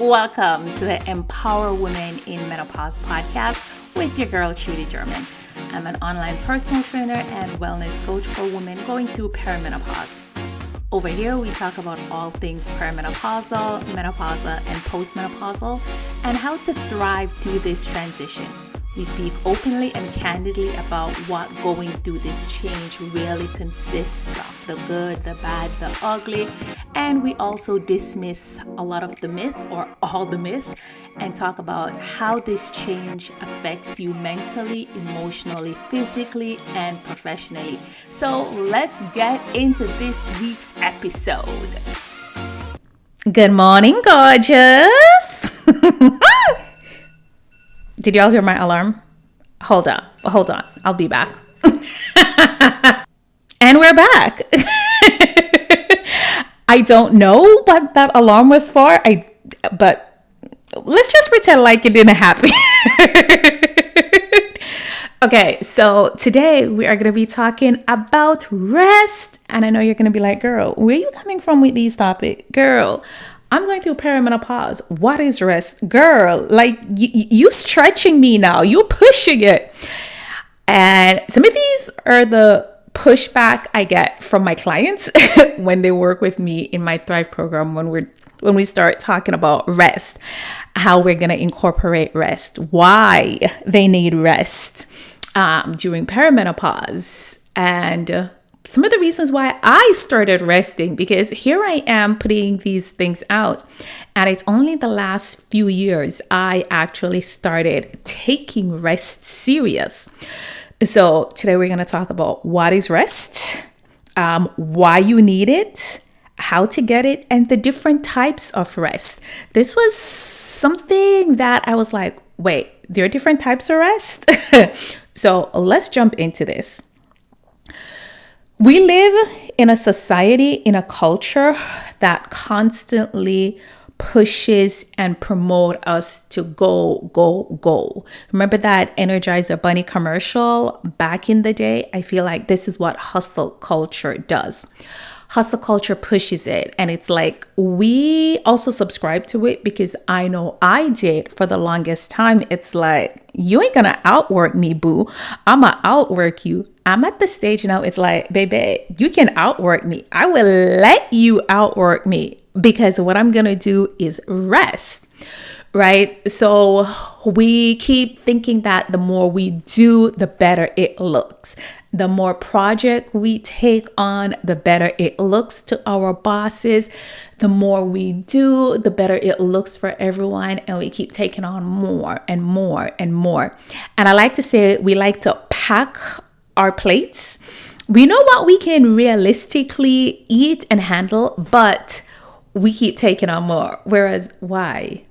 Welcome to the Empower Women in Menopause podcast with your girl, Trudy German. I'm an online personal trainer and wellness coach for women going through perimenopause. Over here, we talk about all things perimenopausal, menopausal, and postmenopausal, and how to thrive through this transition. We speak openly and candidly about what going through this change really consists of, the good, the bad, the ugly, and we also dismiss a lot of the myths or all the myths and talk about how this change affects you mentally, emotionally, physically, and professionally. So let's get into this week's episode. Good morning, gorgeous. Did y'all hear my alarm? Hold on. I'll be back. And we're back. I don't know what that alarm was for. But let's just pretend like it didn't happen. Okay, so today we are going to be talking about rest. And I know you're going to be like, girl, where are you coming from with these topics? Girl, I'm going through perimenopause. What is rest? Girl, like you stretching me now. You pushing it. And some of these are the pushback I get from my clients when they work with me in my Thrive program when we start talking about rest, how we're going to incorporate rest, why they need rest during perimenopause, and some of the reasons why I started resting, because here I am putting these things out, and it's only the last few years I actually started taking rest serious. So today we're going to talk about what is rest, why you need it, how to get it, and the different types of rest. This was something that I was like, wait, there are different types of rest? So let's jump into this. We live in a society, in a culture that constantly pushes and promote us to go, go, go. Remember that Energizer Bunny commercial back in the day? I feel like this is what hustle culture does. Hustle culture pushes it, and it's like we also subscribe to it, because I know I did for the longest time. It's like, you ain't gonna outwork me, boo. I'ma outwork you. I'm at the stage now, it's like, baby, you can outwork me. I will let you outwork me, because what I'm gonna do is rest, right? So we keep thinking that the more we do, the better it looks. The more project we take on, the better it looks to our bosses. The more we do, the better it looks for everyone. And we keep taking on more and more and more. And I like to say we like to pack our plates. We know what we can realistically eat and handle, but we keep taking on more. Whereas why?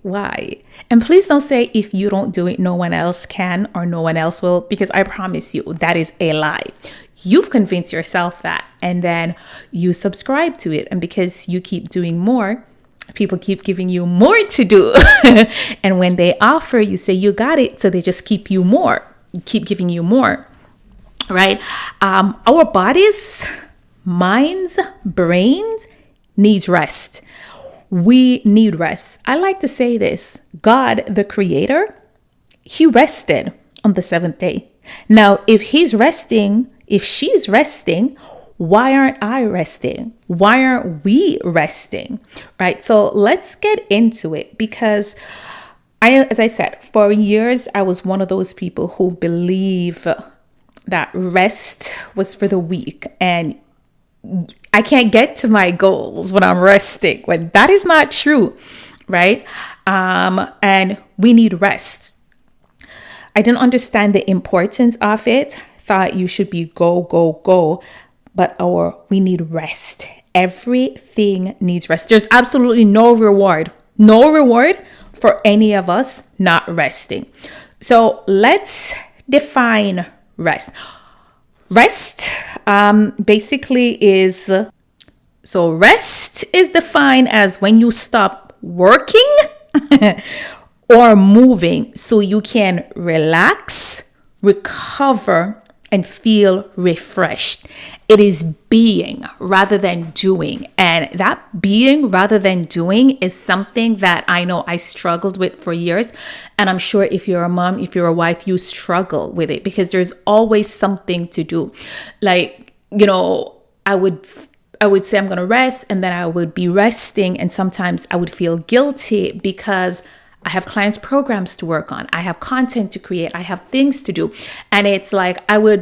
And please don't say if you don't do it, no one else can or no one else will, because I promise you that is a lie. You've convinced yourself that, and then you subscribe to it. And because you keep doing more, people keep giving you more to do. And when they offer, you say you got it. So they just keep giving you more, right? Our bodies, minds, brains needs rest. We need rest. I like to say this. God, the creator, he rested on the seventh day. Now, if she's resting, why aren't I resting? Why aren't we resting? Right? So let's get into it, because as I said, for years, I was one of those people who believe that rest was for the weak, and I can't get to my goals when I'm resting, when that is not true, right? And we need rest. I didn't understand the importance of it. Thought you should be go, go, go, but we need rest. Everything needs rest. There's absolutely no reward for any of us not resting. So let's define rest. Rest basically is, rest is defined as when you stop working or moving so you can relax, recover, and feel refreshed. It is being rather than doing. And that being rather than doing is something that I know I struggled with for years. And I'm sure if you're a mom, if you're a wife, you struggle with it because there's always something to do. Like, I would say I'm going to rest, and then I would be resting. And sometimes I would feel guilty because I have clients' programs to work on. I have content to create. I have things to do. And it's like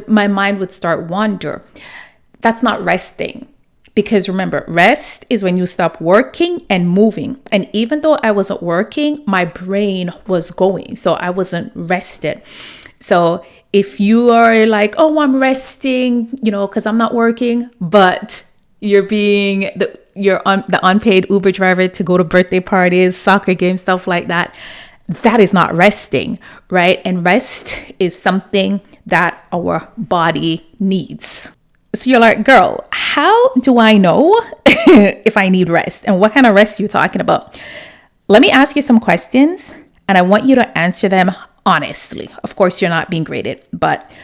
my mind would start wander. That's not resting. Because remember, rest is when you stop working and moving. And even though I wasn't working, my brain was going. So I wasn't rested. So if you are like, oh, I'm resting, because I'm not working, but you're on the unpaid Uber driver to go to birthday parties, soccer games, stuff like that. That is not resting, right? And rest is something that our body needs. So you're like, girl, how do I know if I need rest? And what kind of rest are you talking about? Let me ask you some questions, and I want you to answer them honestly. Of course, you're not being graded, but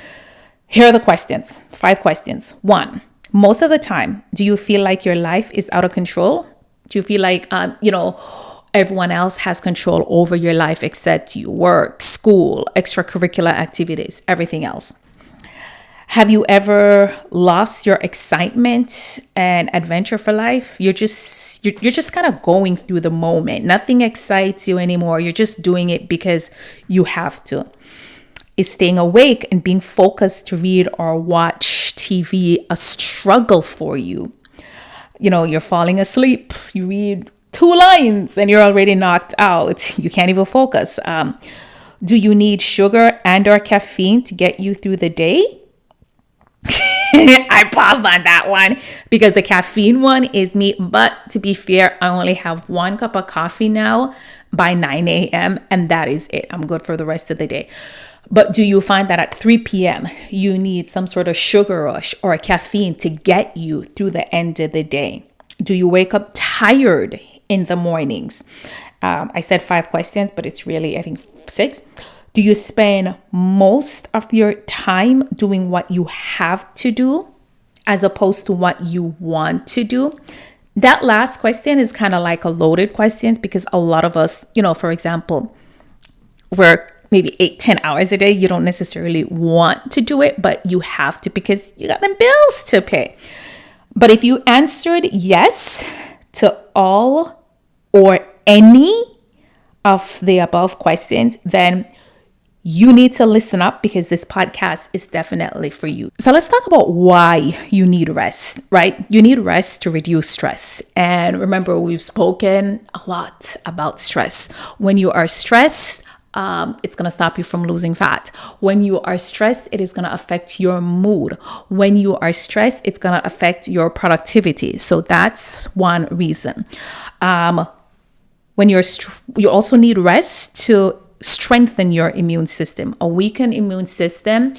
here are the questions. 5 questions. 1. Most of the time, do you feel like your life is out of control? Do you feel like, everyone else has control over your life except you? Work, school, extracurricular activities, everything else. Have you ever lost your excitement and adventure for life? You're just kind of going through the moment. Nothing excites you anymore. You're just doing it because you have to. Is staying awake and being focused to read or watch TV a struggle for you? You're falling asleep. You read 2 lines and you're already knocked out. You can't even focus. Do you need sugar and or caffeine to get you through the day? I paused on that one because the caffeine one is me. But to be fair, I only have 1 cup of coffee now by 9 a.m. and that is it. I'm good for the rest of the day. But do you find that at 3 p.m. you need some sort of sugar rush or a caffeine to get you through the end of the day? Do you wake up tired in the mornings? I said 5 questions, but it's really, I think, 6. Do you spend most of your time doing what you have to do as opposed to what you want to do? That last question is kind of like a loaded question because a lot of us, for example, work maybe 8-10 hours a day. You don't necessarily want to do it, but you have to because you got them bills to pay. But if you answered yes to all or any of the above questions, then you need to listen up because this podcast is definitely for you. So let's talk about why you need rest, right? You need rest to reduce stress. And remember, we've spoken a lot about stress. When you are stressed, it's going to stop you from losing fat. When you are stressed, it is going to affect your mood. When you are stressed, it's going to affect your productivity. So that's one reason. When you also need rest to strengthen your immune system. A weakened immune system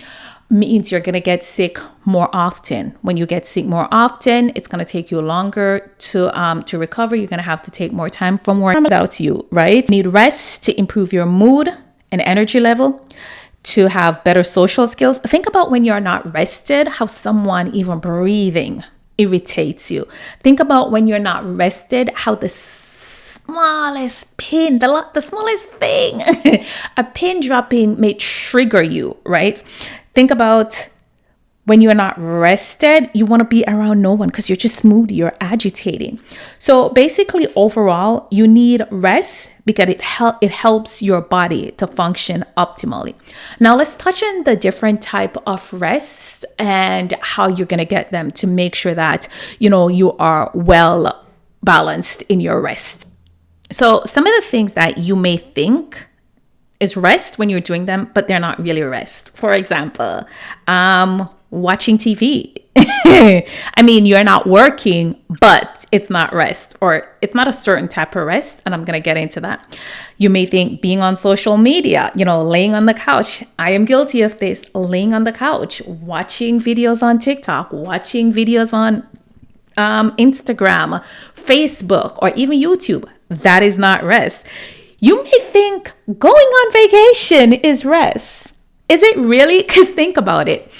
means you're going to get sick more often. When you get sick more often, it's going to take you longer to recover. You're going to have to take more time from work without you, right? You need rest to improve your mood and energy level, to have better social skills. Think about when you're not rested, how someone even breathing irritates you. Think about when you're not rested, how the smallest pin, the smallest thing, a pin dropping may trigger you, right? Think about when you're not rested, you want to be around no one because you're just moody, you're agitating. So basically, overall, you need rest because it helps your body to function optimally. Now, let's touch on the different type of rest and how you're going to get them to make sure that, you are well balanced in your rest. So some of the things that you may think is rest when you're doing them, but they're not really rest. For example, watching TV. I mean, you're not working, but it's not rest, or it's not a certain type of rest. And I'm going to get into that. You may think being on social media, laying on the couch. I am guilty of this, laying on the couch, watching videos on TikTok, watching videos on Instagram, Facebook, or even YouTube. That is not rest. You may think going on vacation is rest. Is it really? Because think about it.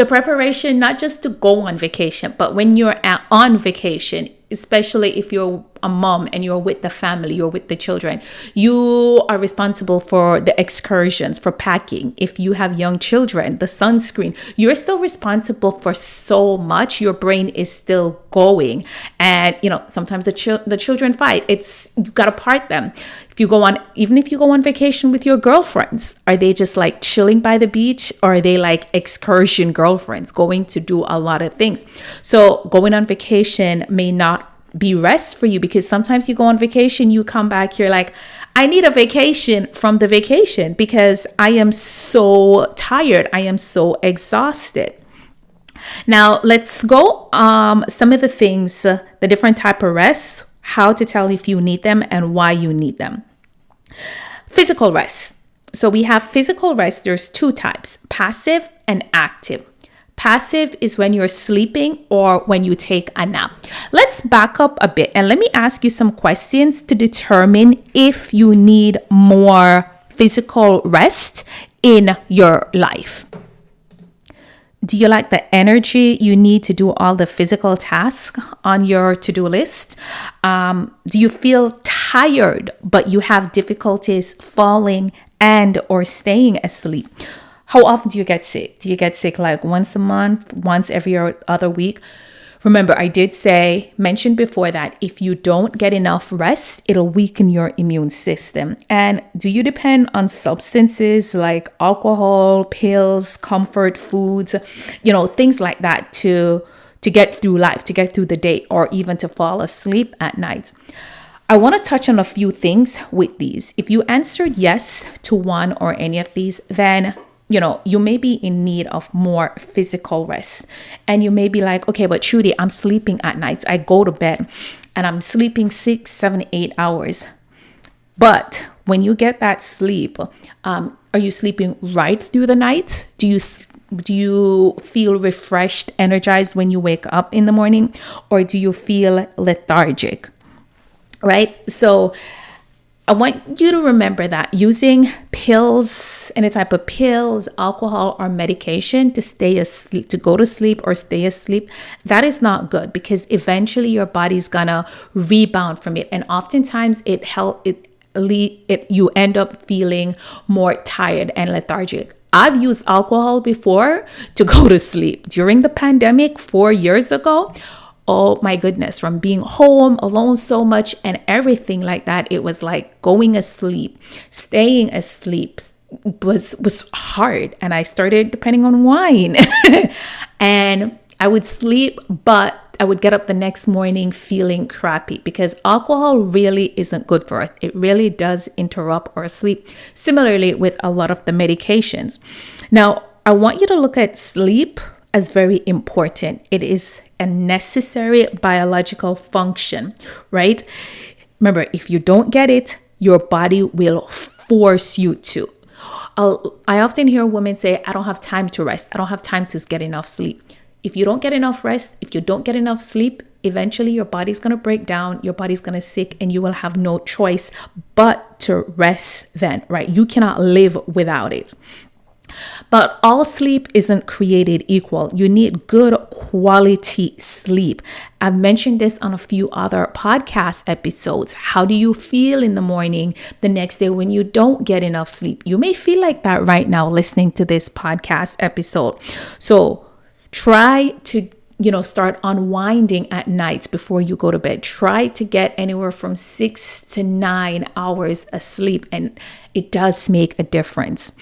The preparation, not just to go on vacation, but when you're on vacation, especially if you're a mom and you're with the family, you're with the children, you are responsible for the excursions, for packing. If you have young children, the sunscreen, you're still responsible for so much. Your brain is still going. And, sometimes the children fight. You got to part them. Even if you go on vacation with your girlfriends, are they just like chilling by the beach, or are they like excursion girlfriends going to do a lot of things? So going on vacation may not be rest for you, because sometimes you go on vacation, you come back, you're like, I need a vacation from the vacation because I am so tired. I am so exhausted. Now let's go some of the things, the different type of rests, how to tell if you need them and why you need them. Physical rest. So we have physical rest. There's two types, passive and active. Passive is when you're sleeping or when you take a nap. Let's back up a bit and let me ask you some questions to determine if you need more physical rest in your life. Do you like the energy you need to do all the physical tasks on your to-do list? Do you feel tired, but you have difficulties falling and or staying asleep? How often do you get sick? Do you get sick like once a month, once every other week? Remember, I did mention before that if you don't get enough rest, it'll weaken your immune system. And do you depend on substances like alcohol, pills, comfort foods, things like that to get through life, to get through the day, or even to fall asleep at night? I want to touch on a few things with these. If you answered yes to one or any of these, then you may be in need of more physical rest. And you may be like, okay, but Trudy, I'm sleeping at night. I go to bed and I'm sleeping 6, 7, 8 hours. But when you get that sleep, are you sleeping right through the night? Do you feel refreshed, energized when you wake up in the morning? Or do you feel lethargic? Right? So I want you to remember that using pills, any type of pills, alcohol, or medication to stay asleep, to go to sleep or stay asleep, that is not good, because eventually your body's gonna rebound from it, and oftentimes you end up feeling more tired and lethargic. I've used alcohol before to go to sleep during the pandemic 4 years ago. Oh my goodness, from being home alone so much and everything like that, it was like going asleep, staying asleep was hard. And I started depending on wine and I would sleep, but I would get up the next morning feeling crappy, because alcohol really isn't good for us. It really does interrupt our sleep. Similarly with a lot of the medications. Now, I want you to look at sleep as very important. It is a necessary biological function, right? Remember, if you don't get it, your body will force you to. I often hear women say, I don't have time to rest. I don't have time to get enough sleep. If you don't get enough rest, if you don't get enough sleep, eventually your body's going to break down, your body's going to sick, and you will have no choice but to rest then, right? You cannot live without it. But all sleep isn't created equal. You need good quality sleep. I've mentioned this on a few other podcast episodes. How do you feel in the morning the next day when you don't get enough sleep? You may feel like that right now listening to this podcast episode. So try to start unwinding at night before you go to bed. Try to get anywhere from 6 to 9 hours of sleep, and it does make a difference.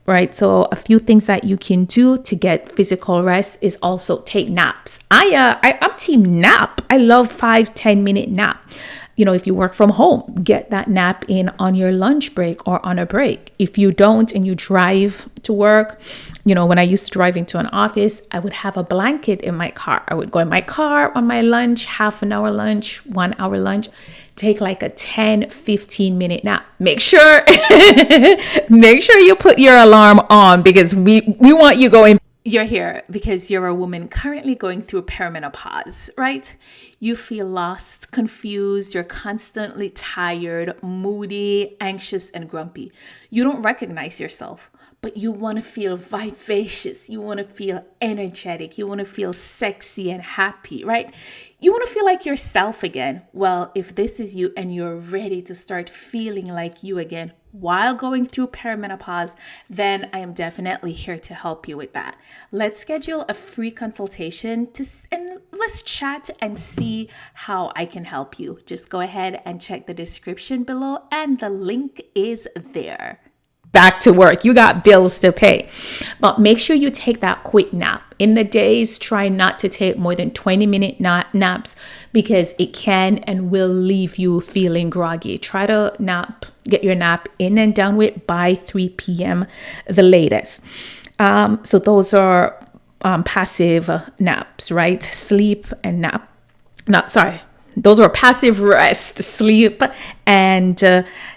Right. So a few things that you can do to get physical rest is also take naps. I'm team nap. I love 5-10 minute nap. If you work from home, get that nap in on your lunch break or on a break. If you don't and you drive to work, when I used to drive into an office, I would have a blanket in my car. I would go in my car on my lunch, half an hour lunch, 1 hour lunch, take like a 10-15 minute nap. Make sure you put your alarm on, because we want you going. You're here because you're a woman currently going through perimenopause, right? You feel lost, confused, you're constantly tired, moody, anxious, and grumpy. You don't recognize yourself, but you want to feel vivacious. You want to feel energetic. You want to feel sexy and happy, right? You want to feel like yourself again. Well, if this is you and you're ready to start feeling like you again while going through perimenopause, then I am definitely here to help you with that. Let's schedule a free consultation and let's chat and see how I can help you. Just go ahead and check the description below and the link is there. Back to work. You got bills to pay. But make sure you take that quick nap. In the days, try not to take more than 20-minute naps because it can and will leave you feeling groggy. Try to get your nap in and done with by 3 p.m. the latest. So those are passive naps, right? Sleep and nap. Those are passive rest, sleep and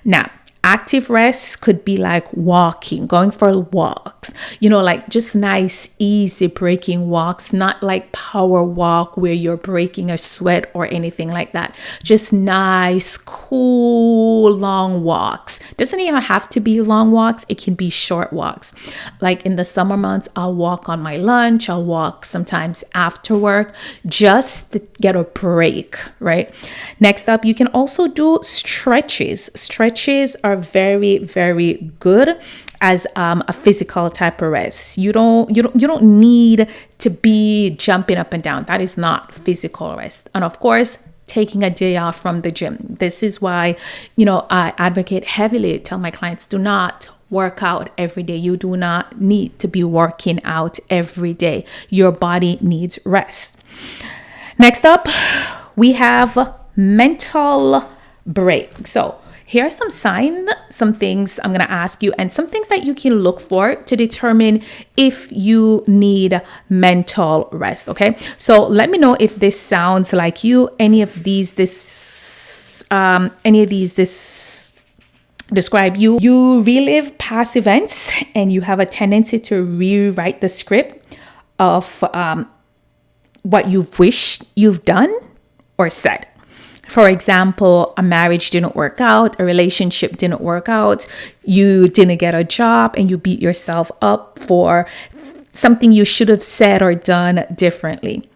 nap. Active rest could be like walking, going for walks, like just nice, easy breaking walks, not like power walk where you're breaking a sweat or anything like that. Just nice, cool, long walks. Doesn't even have to be long walks. It can be short walks. Like in the summer months, I'll walk on my lunch. I'll walk sometimes after work just to get a break, right? Next up, you can also do stretches. Stretches are very, very good as a physical type of rest. You don't need to be jumping up and down. That is not physical rest. And of course, taking a day off from the gym. This is why, I advocate heavily, tell my clients, do not work out every day. You do not need to be working out every day. Your body needs rest. Next up, we have mental break. So here are some signs, some things I'm going to ask you, and some things that you can look for to determine if you need mental rest. Okay. So let me know if this sounds like you. Any of these describe you. You relive past events and you have a tendency to rewrite the script of what you've wished you've done or said. For example, a marriage didn't work out, a relationship didn't work out, you didn't get a job, and you beat yourself up for something you should have said or done differently.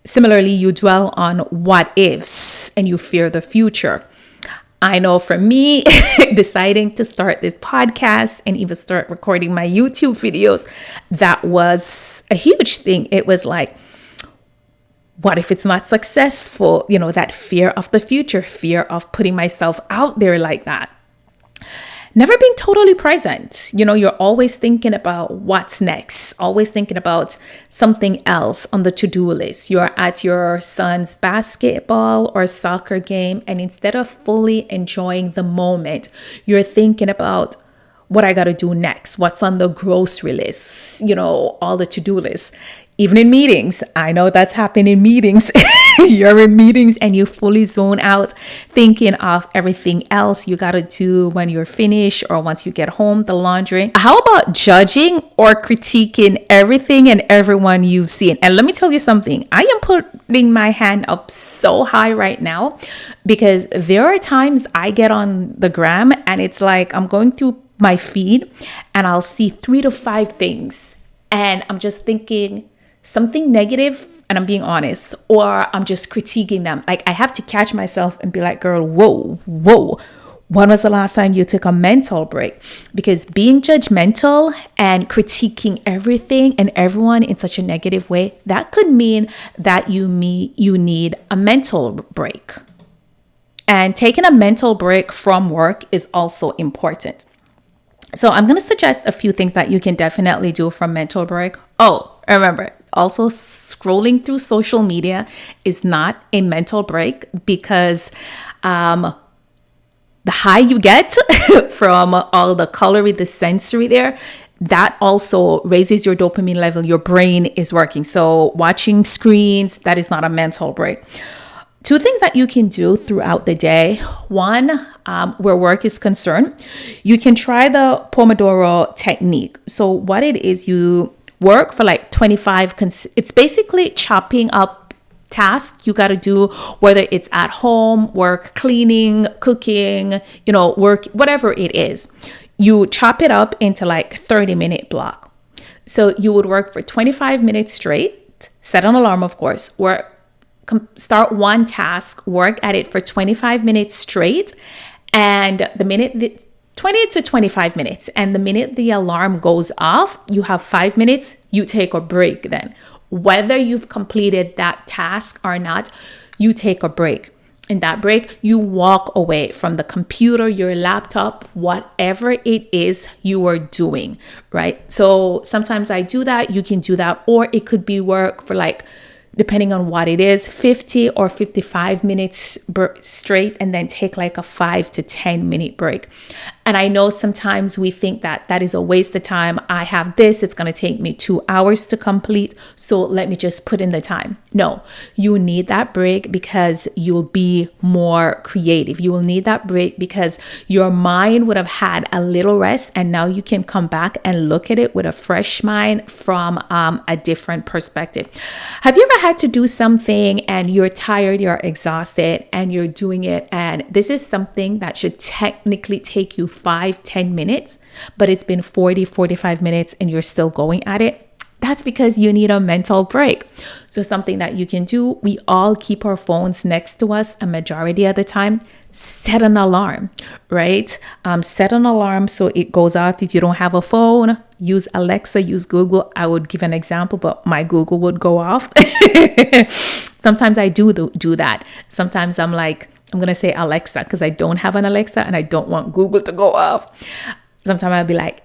Similarly, you dwell on what ifs and you fear the future. I know for me, deciding to start this podcast and even start recording my YouTube videos, that was a huge thing. It was like, what if it's not successful? That fear of the future, fear of putting myself out there like that. Never being totally present. You're always thinking about what's next, always thinking about something else on the to-do list. You're at your son's basketball or soccer game, and instead of fully enjoying the moment, you're thinking about what I got to do next, what's on the grocery list, all the to-do lists. Even in meetings, I know that's happened in meetings. You're in meetings and you fully zone out thinking of everything else you got to do when you're finished or once you get home, the laundry. How about judging or critiquing everything and everyone you've seen? And let me tell you something. I am putting my hand up so high right now because there are times I get on the gram and it's like I'm going through my feed and I'll see 3 to 5 things and I'm just thinking something negative, and I'm being honest, or I'm just critiquing them. Like I have to catch myself and be like, girl, whoa. When was the last time you took a mental break? Because being judgmental and critiquing everything and everyone in such a negative way, that could mean that you need a mental break. And taking a mental break from work is also important. So I'm going to suggest a few things that you can definitely do from mental break. Oh, remember, also scrolling through social media is not a mental break because the high you get from all the coloring, the sensory there, that also raises your dopamine level. Your brain is working. So watching screens, that is not a mental break. 2 things that you can do throughout the day. One, where work is concerned, you can try the Pomodoro technique. So what it is, you work for like 25, it's basically chopping up tasks you got to do, whether it's at home, work, cleaning, cooking, work, whatever it is. You chop it up into like 30-minute block. So you would work for 25 minutes straight, set an alarm, of course, start one task, work at it for 25 minutes straight. And the minute 20 to 25 minutes. And the minute the alarm goes off, you have 5 minutes, you take a break then. Whether you've completed that task or not, you take a break. In that break, you walk away from the computer, your laptop, whatever it is you are doing, right? So sometimes I do that. You can do that. Or it could be work for like, depending on what it is, 50 or 55 minutes straight, and then take like a 5 to 10 minute break. And I know sometimes we think that that is a waste of time. I have this, it's going to take me 2 hours to complete, so let me just put in the time. No, you need that break because you'll be more creative. You will need that break because your mind would have had a little rest, and now you can come back and look at it with a fresh mind from a different perspective. Have you ever had to do something and you're tired, you're exhausted, and you're doing it, and this is something that should technically take you 5-10 minutes, but it's been 40-45 minutes and you're still going at it? That's because you need a mental break. So something that you can do, we all keep our phones next to us a majority of the time. Set an alarm, right? Set an alarm so it goes off. If you don't have a phone, use Alexa, use Google. I would give an example, but my Google would go off. Sometimes I do that. Sometimes I'm like, I'm going to say Alexa because I don't have an Alexa and I don't want Google to go off. Sometimes I'll be like,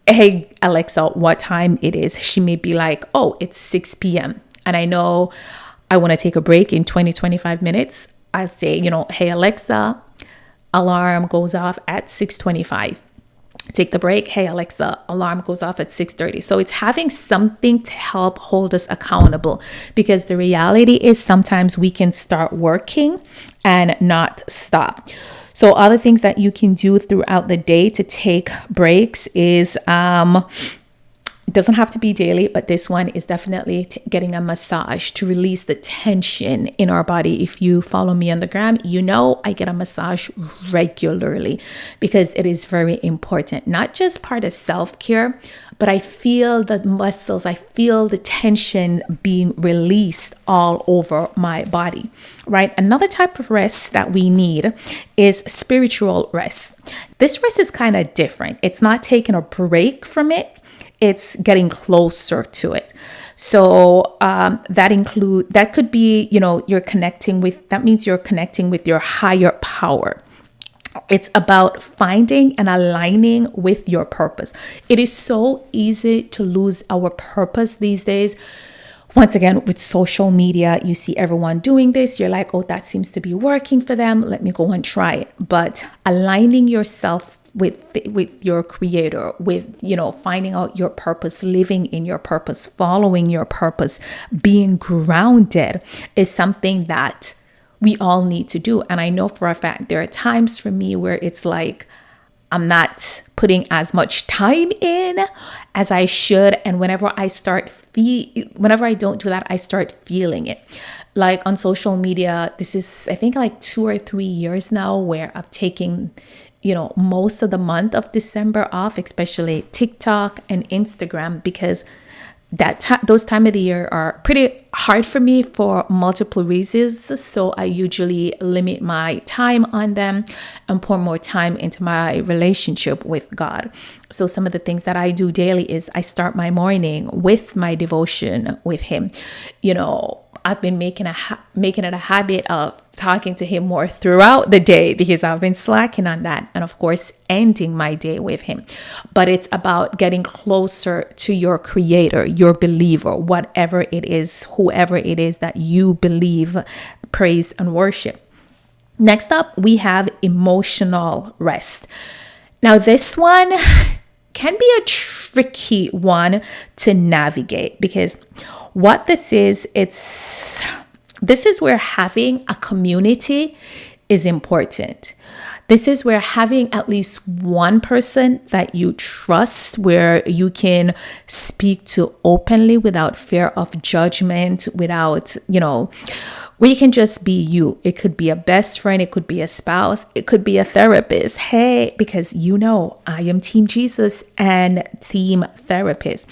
hey, Alexa, what time it is? She may be like, oh, it's 6 p.m. And I know I want to take a break in 20-25 minutes. I say, hey, Alexa, alarm goes off at 6:25. Take the break. Hey, Alexa, alarm goes off at 6:30. So it's having something to help hold us accountable, because the reality is sometimes we can start working and not stop. So other things that you can do throughout the day to take breaks is, it doesn't have to be daily, but this one is definitely getting a massage to release the tension in our body. If you follow me on the gram, I get a massage regularly because it is very important. Not just part of self-care, but I feel the muscles, I feel the tension being released all over my body, right? Another type of rest that we need is spiritual rest. This rest is kind of different. It's not taking a break from it. It's getting closer to it. So that could be, that means you're connecting with your higher power. It's about finding and aligning with your purpose. It is so easy to lose our purpose these days. Once again, with social media, you see everyone doing this. You're like, oh, that seems to be working for them. Let me go and try it. But aligning yourself with your creator, with, finding out your purpose, living in your purpose, following your purpose, being grounded is something that we all need to do. And I know for a fact there are times for me where it's like I'm not putting as much time in as I should. And whenever I don't do that, I start feeling it. Like on social media, this is, I think, like 2 or 3 years now where I'm taking most of the month of December off, especially TikTok and Instagram, because those time of the year are pretty hard for me for multiple reasons. So I usually limit my time on them and pour more time into my relationship with God. So some of the things that I do daily is I start my morning with my devotion with Him. I've been making it a habit of talking to Him more throughout the day because I've been slacking on that. And of course, ending my day with Him. But it's about getting closer to your creator, your believer, whatever it is, whoever it is that you believe, praise, and worship. Next up, we have emotional rest. Now, this one can be a tricky one to navigate because what this is where having a community is important. This is where having at least one person that you trust, where you can speak to openly without fear of judgment, without where you can just be you. It could be a best friend, it could be a spouse, it could be a therapist. Hey, because I am Team Jesus and Team Therapist.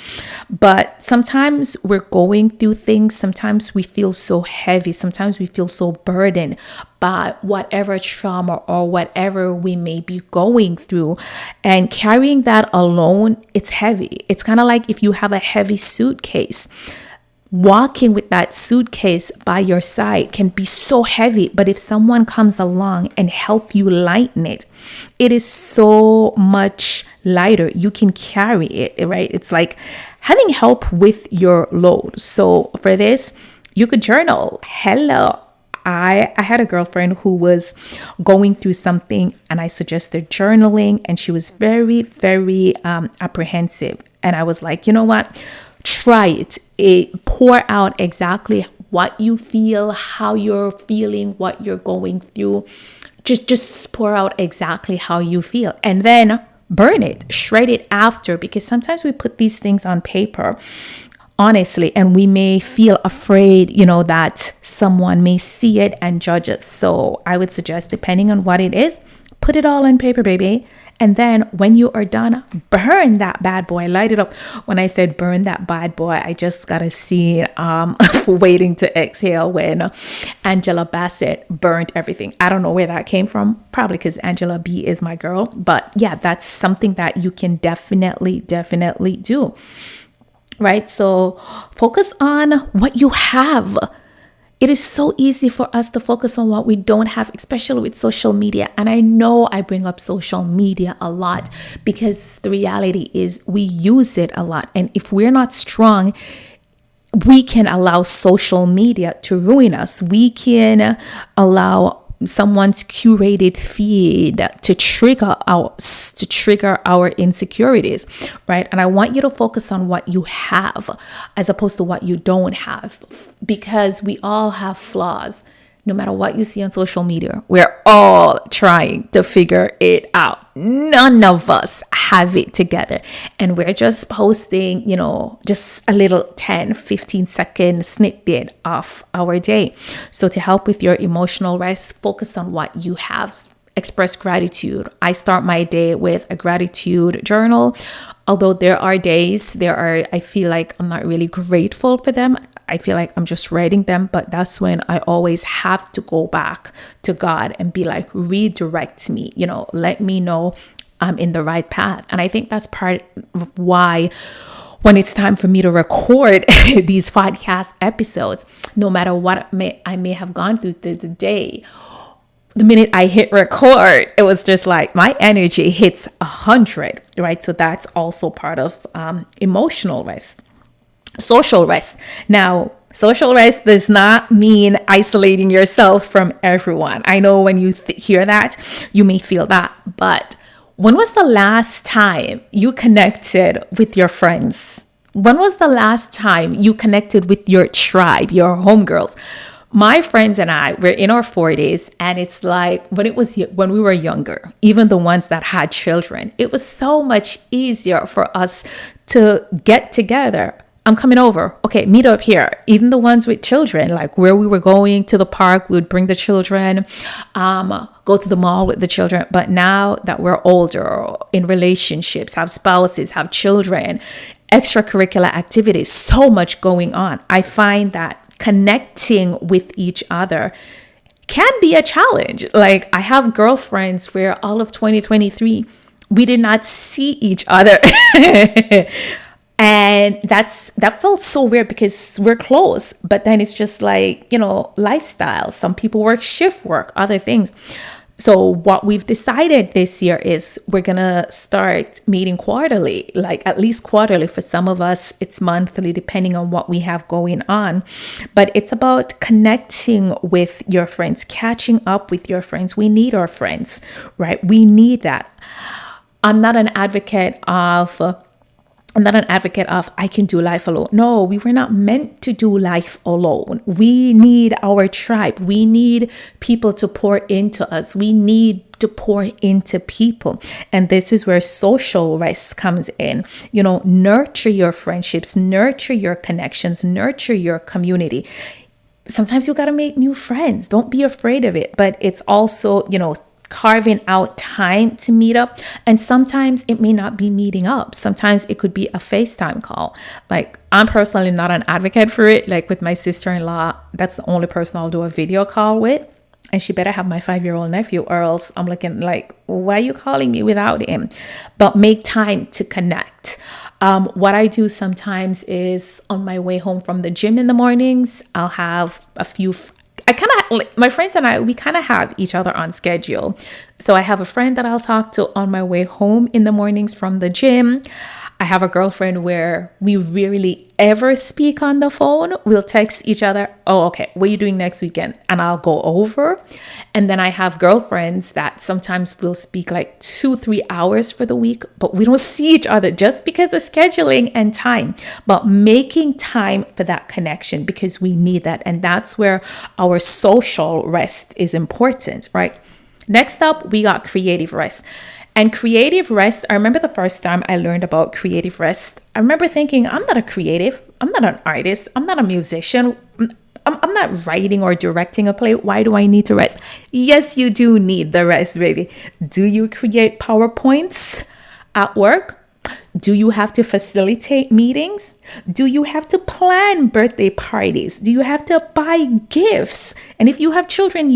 But sometimes we're going through things. Sometimes we feel so heavy. Sometimes we feel so burdened by whatever trauma or whatever we may be going through. And carrying that alone, it's heavy. It's kind of like if you have a heavy suitcase. Walking with that suitcase by your side can be so heavy, but if someone comes along and help you lighten it, it is so much lighter. You can carry it, right? It's like having help with your load. So for this, you could journal. Hello. I had a girlfriend who was going through something and I suggested journaling, and she was very, very apprehensive. And I was like, you know what? Try it. Pour out exactly what you feel, how you're feeling, what you're going through. Just pour out exactly how you feel, and then burn it, shred it after, because sometimes we put these things on paper, honestly, and we may feel afraid, that someone may see it and judge us. So I would suggest, depending on what it is, put it all on paper, baby. And then when you are done, burn that bad boy, light it up. When I said burn that bad boy, I just got a scene Waiting to Exhale when Angela Bassett burnt everything. I don't know where that came from. Probably because Angela B is my girl. But yeah, that's something that you can definitely do. Right? So focus on what you have. It is so easy for us to focus on what we don't have, especially with social media. And I know I bring up social media a lot because the reality is we use it a lot. And if we're not strong, we can allow social media to ruin us. We can allow someone's curated feed to trigger our insecurities, right? And I want you to focus on what you have as opposed to what you don't have, because we all have flaws. No matter what you see on social media, we're all trying to figure it out. None of us have it together. And we're just posting, just a little 10-15 second snippet of our day. So to help with your emotional rest, focus on what you have. Express gratitude. I start my day with a gratitude journal. Although there are days, I feel like I'm not really grateful for them. I feel like I'm just writing them, but that's when I always have to go back to God and be like, redirect me, let me know I'm in the right path. And I think that's part of why when it's time for me to record these podcast episodes, no matter what I may have gone through the day, the minute I hit record, it was just like my energy hits 100, right? So that's also part of emotional rest. Social rest. Now, social rest does not mean isolating yourself from everyone. I know when you hear that, you may feel that. But when was the last time you connected with your friends? When was the last time you connected with your tribe, your homegirls? My friends and I, we're in our 40s, and it's like when we were younger, even the ones that had children, it was so much easier for us to get together. I'm coming over. Okay, meet up here. Even the ones with children, like where we were going to the park, we would bring the children, go to the mall with the children. But now that we're older, in relationships, have spouses, have children, extracurricular activities, so much going on. I find that connecting with each other can be a challenge. Like I have girlfriends where all of 2023, we did not see each other. And that felt so weird because we're close, but then it's just like, lifestyle. Some people work shift work, other things. So what we've decided this year is we're going to start meeting quarterly, like at least quarterly. For some of us, it's monthly, depending on what we have going on. But it's about connecting with your friends, catching up with your friends. We need our friends, right? We need that. I'm not an advocate of I can do life alone. No, we were not meant to do life alone. We need our tribe. We need people to pour into us. We need to pour into people. And this is where social rest comes in. Nurture your friendships, nurture your connections, nurture your community. sometimes you got to make new friends. Don't be afraid of it. But it's also, carving out time to meet up. And sometimes it may not be meeting up. Sometimes it could be a FaceTime call. Like, I'm personally not an advocate for it. Like with my sister-in-law, that's the only person I'll do a video call with. And she better have my 5-year-old nephew, or else I'm looking like, why are you calling me without him? But make time to connect. What I do sometimes is on my way home from the gym in the mornings, I'll have a few. I kind of like my friends and we kind of have each other on schedule. So I have a friend that I'll talk to on my way home in the mornings from the gym. I have a girlfriend where we rarely ever speak on the phone. We'll text each other, oh, okay, what are you doing next weekend? And I'll go over. And then I have girlfriends that sometimes we'll speak like 2-3 hours for the week, but we don't see each other just because of scheduling and time. But making time for that connection, because we need that. And that's where our social rest is important, right? Next up, we got creative rest. And creative rest, I remember the first time I learned about creative rest, I remember thinking, I'm not a creative, I'm not an artist, I'm not a musician, I'm not writing or directing a play. Why do I need to rest? Yes, you do need the rest, baby. Do you create PowerPoints at work? Do you have to facilitate meetings? Do you have to plan birthday parties? Do you have to buy gifts? And if you have children,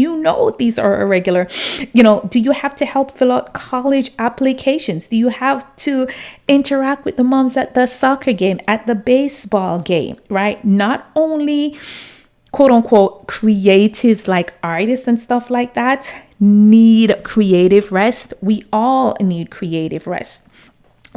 these are irregular. Do you have to help fill out college applications? Do you have to interact with the moms at the soccer game, at the baseball game, right? Not only quote unquote creatives like artists and stuff like that need creative rest. We all need creative rest.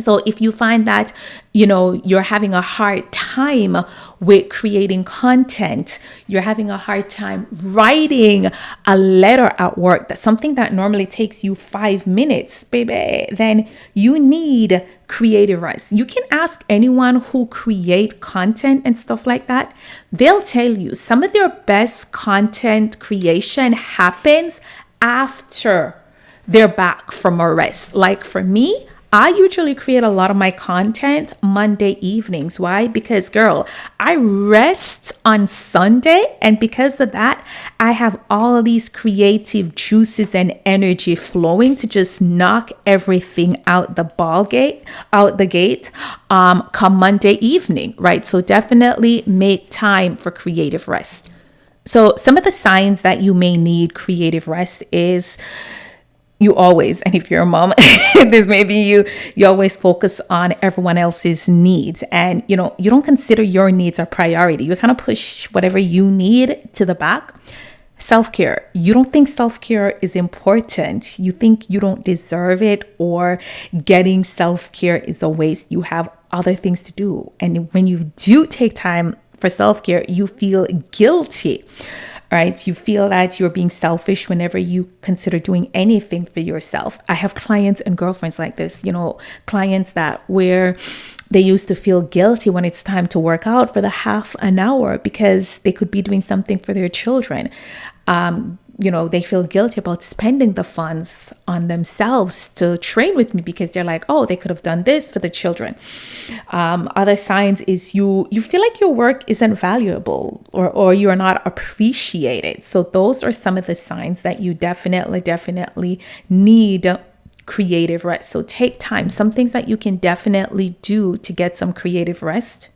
So if you find that, you're having a hard time with creating content, you're having a hard time writing a letter at work, that's something that normally takes you 5 minutes, baby, then you need creative rest. You can ask anyone who create content and stuff like that. They'll tell you some of their best content creation happens after they're back from a rest. Like for me, I usually create a lot of my content Monday evenings. Why? Because girl, I rest on Sunday. And because of that, I have all these creative juices and energy flowing to just knock everything out the gate, come Monday evening, right? So definitely make time for creative rest. So some of the signs that you may need creative rest is you always, and if you're a mom, this maybe you always focus on everyone else's needs, and you don't consider your needs a priority. You kind of push whatever you need to the back. Self-care. You don't think self-care is important. You think you don't deserve it, or getting self-care is a waste. You have other things to do. And when you do take time for self-care, you feel guilty. Right? You feel that you're being selfish whenever you consider doing anything for yourself. I have clients and girlfriends like this, clients where they used to feel guilty when it's time to work out for the half an hour because they could be doing something for their children. They feel guilty about spending the funds on themselves to train with me because they're like, oh, they could have done this for the children. Other signs is you feel like your work isn't valuable or you're not appreciated. So those are some of the signs that you definitely need creative rest. So take time. Some things that you can definitely do to get some creative rest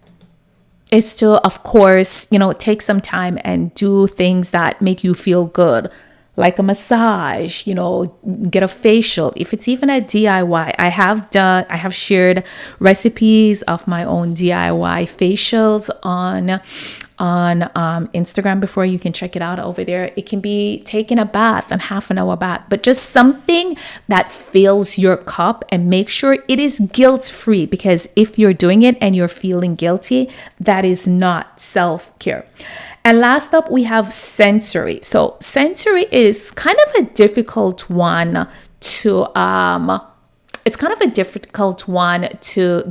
is to, of course, take some time and do things that make you feel good, like a massage, get a facial. If it's even a DIY, I have shared recipes of my own DIY facials on Instagram before. You can check it out over there. It can be taking a bath, and half an hour bath, but just something that fills your cup, and make sure it is guilt-free, because if you're doing it and you're feeling guilty, that is not self-care. And last up, we have sensory. So sensory is kind of a difficult one to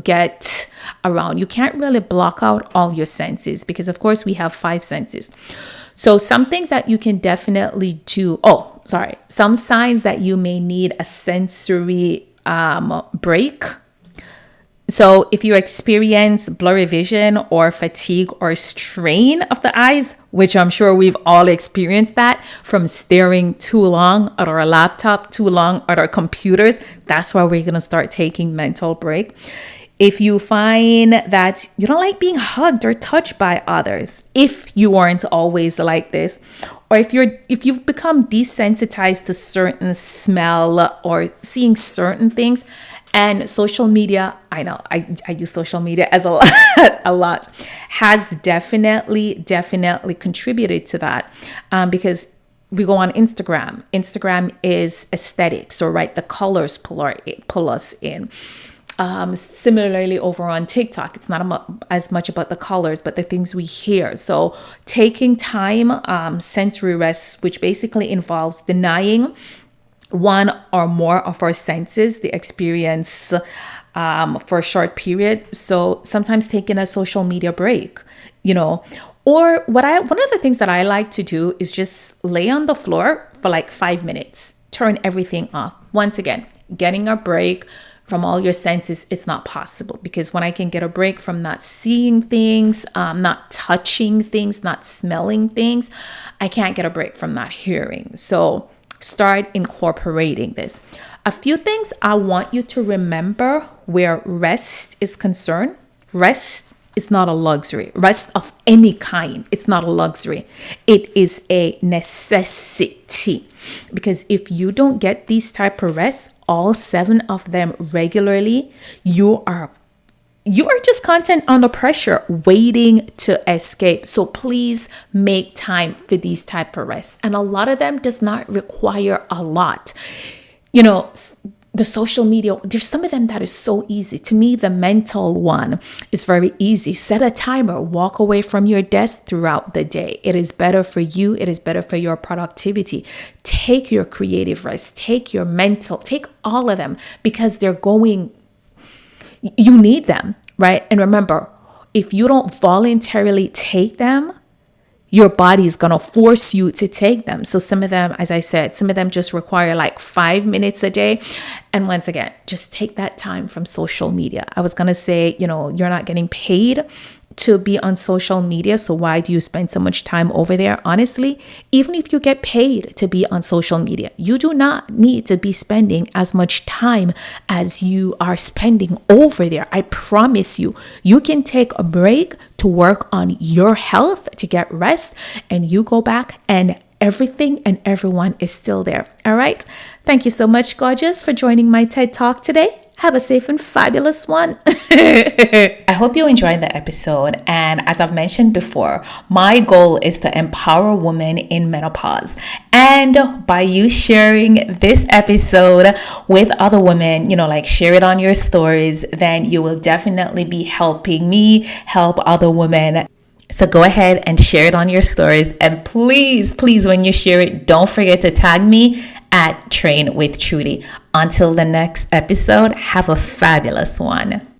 get around. You can't really block out all your senses because, of course, we have 5 senses. So some things that you can definitely do. Some signs that you may need a sensory break. So if you experience blurry vision or fatigue or strain of the eyes, which I'm sure we've all experienced that from staring too long at our laptop, too long at our computers. That's why we're going to start taking mental break. If you find that you don't like being hugged or touched by others, if you aren't always like this, or if you've become desensitized to certain smell or seeing certain things, and social media, I know I use social media as a lot, has definitely contributed to that, because we go on Instagram. Instagram is aesthetic, so right, the colors pull us in. Similarly, over on TikTok, it's not as much about the colors, but the things we hear. So taking time, sensory rest, which basically involves denying one or more of our senses, the experience for a short period. So sometimes taking a social media break, or one of the things that I like to do is just lay on the floor for like 5 minutes, turn everything off. Once again, getting a break from all your senses, it's not possible, because when I can get a break from not seeing things, not touching things, not smelling things, I can't get a break from not hearing. So start incorporating this. A few things I want you to remember where rest is concerned. Rest is not a luxury. Rest of any kind, it's not a luxury. It is a necessity. Because if you don't get these type of rest, all 7 of them regularly, you are just content under pressure, waiting to escape. So please make time for these type of rests. And a lot of them does not require a lot. The social media, there's some of them that is so easy. To me, the mental one is very easy. Set a timer, walk away from your desk throughout the day. It is better for you. It is better for your productivity. Take your creative rest, take your mental, take all of them, because you need them, right? And remember, if you don't voluntarily take them, your body is going to force you to take them. So some of them, as I said, some of them just require like 5 minutes a day. And once again, just take that time from social media. I was going to say, you're not getting paid to be on social media. So why do you spend so much time over there? Honestly, even if you get paid to be on social media, you do not need to be spending as much time as you are spending over there. I promise you, you can take a break to work on your health, to get rest, and you go back and everything and everyone is still there. All right. Thank you so much, gorgeous, for joining my TED Talk today. Have a safe and fabulous one. I hope you enjoyed the episode. And as I've mentioned before, my goal is to empower women in menopause. And by you sharing this episode with other women, like share it on your stories, then you will definitely be helping me help other women. So go ahead and share it on your stories. And please, when you share it, don't forget to tag me at Train with Trudy. Until the next episode, have a fabulous one.